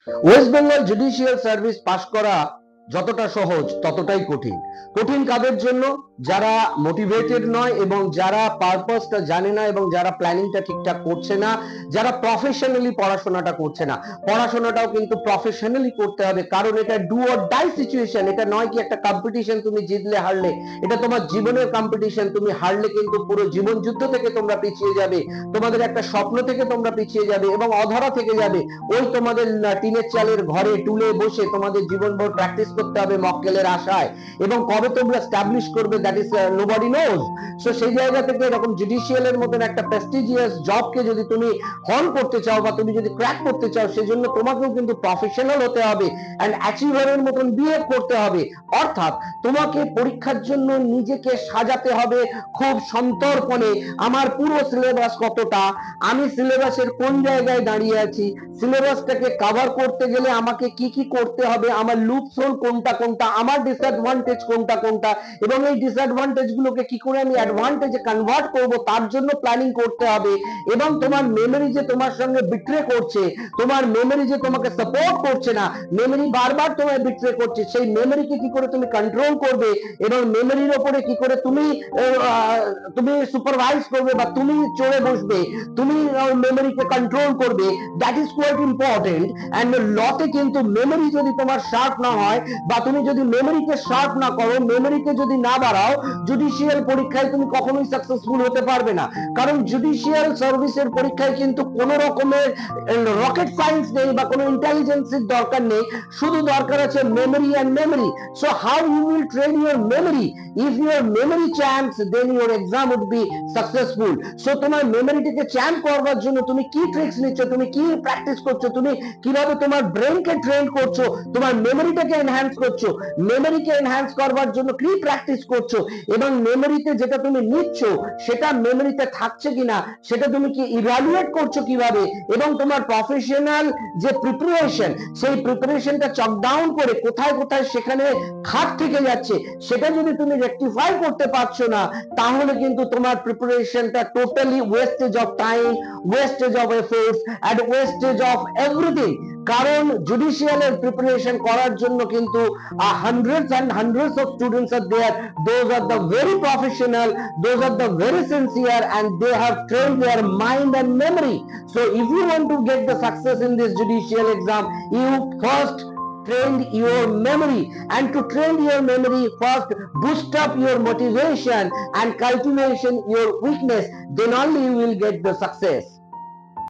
West Bengal judicial service পাশ করা যতটা সহজ ততটাই কঠিন। কঠিন কাদের জন্য? যারা মোটিভেটেড নয় এবং যারা পারপাসটা জানে না এবং যারা প্ল্যানিংটা ঠিকঠাক করছে না, যারা প্রফেশনালি পড়াশোনাটা করছে না। পড়াশোনাটাও কিন্তু প্রফেশনালি করতে হবে, কারণ এটা ডু অর ডাই সিচুয়েশন। এটা নয় কি একটা কম্পিটিশন, তুমি জিতলে হারলে, এটা তোমার জীবনের কম্পিটিশন। তুমি হারলে কিন্তু পুরো জীবন যুদ্ধ থেকে তোমরা পিছিয়ে যাবে, তোমাদের একটা স্বপ্ন থেকে তোমরা পিছিয়ে যাবে এবং অধরা থেকে যাবে। ওই তোমাদের টিনের চালের ঘরে টুলে বসে তোমাদের জীবনভর প্র্যাকটিস করতে হবে মক্কেলের আশায়, এবং কবে তোমরা এস্টাবলিশ করবে that is nobody nose. So সেই জায়গা থেকে এরকম জুডিশিয়ালের মতন একটা প্রেস্টিজিয়াস জবকে যদি তুমি হর্ন করতে চাও বা তুমি যদি ক্র্যাক করতে চাও, সেজন্য তোমাকেও কিন্তু প্রফেশনাল হতে হবে এন্ড অ্যাচিভারের মতন বিহেভ করতে হবে। অর্থাৎ তোমাকে পরীক্ষার জন্য নিজেকে সাজাতে হবে খুব সন্তর্পণে। আমার পুরো সিলেবাস কতটা, আমি সিলেবাসের কোন জায়গায় দাঁড়িয়ে আছি, সিলেবাসটাকে কভার করতে গেলে আমাকে কি কি করতে হবে, আমার লুপস হোল কোনটা কোনটা, আমার ডিসঅ্যাডভান্টেজ কোনটা কোনটা, এবং এই ডিসঅ্যাডভান্টেজ গুলোকে কি করে আমি অ্যাডভান্টেজে কনভার্ট করব তার জন্য প্ল্যানিং করতে হবে। এবং তোমার মেমরি যে তোমার সঙ্গে বিট্রে করছে, তোমার মেমরি যে তোমাকে সাপোর্ট করছে না, মেমরি বারবার তোমায় বিট্রে করছে, সেই মেমরিকে কি করে তুমি কন্ট্রোল করবে এবং মেমরির উপরে কি করে তুমি তুমি সুপারভাইজ করবে বা তুমি চড়ে বসবে, তুমি মেমরিকে কন্ট্রোল করবে, that is quite important. And লতে কিন্তু মেমরি যদি তোমার শার্প না হয় বা তুমি যদি মেমরিকে শার্প না করো, মেমরিকে যদি না বাড়াও, জুডিশিয়াল পরীক্ষায় তুমি কখনোই সাকসেসফুল হতে পারবে না। কারণ জুডিশিয়াল সার্ভিসের পরীক্ষায় কিন্তু কোনো রকমের রকেট সায়েন্স নেই বা কোনো ইন্টেলিজেন্সের দরকার নেই, শুধু দরকার আছে memory and memory. So how you will train your memory? If your memory champs then your exam would be successful. So তোমার মেমরিটিকে চ্যাম্প করবার জন্য তুমি কি ট্রিক্স নিচ্ছ, তুমি কি প্র্যাকটিস করছো, তুমি কিভাবে তোমার ব্রেনকে ট্রেন করছো, তোমার মেমরিটাকে এনহ্যান্স করছো, মেমরিকে এনহ্যান্স করবার জন্য কি প্র্যাকটিস করছো, এবং মেমরিতে যেটা তুমি নিচ্ছ সেটা মেমরিতে থাকছে কিনা সেটা তুমি কি ইভ্যালুয়েট করছো কিভাবে, এবং তোমার প্রফেশনাল যে প্রিপারেশন, সেই প্রিপারেশনটা চক ডাউন করে কোথায় কোথায় সেখানে খাত থেকে যাচ্ছে সেটা যদি তুমি রেকটিফাই করতে পারছো না, তাহলে কিন্তু তোমার প্রিপারেশনটা totally wastage of time, wastage of efforts and wastage of everything. কারণ জুডিশিয়ালের প্রিপারেশন করার জন্য কিন্তু hundreds and hundreds of students are there. Those are the very professional, those are the very sincere, and they have trained their mind and memory. So if you want to get the success in this judicial exam, you first train your memory, and to train your memory, first boost up your motivation and cultivation your weakness, then only you will get the success.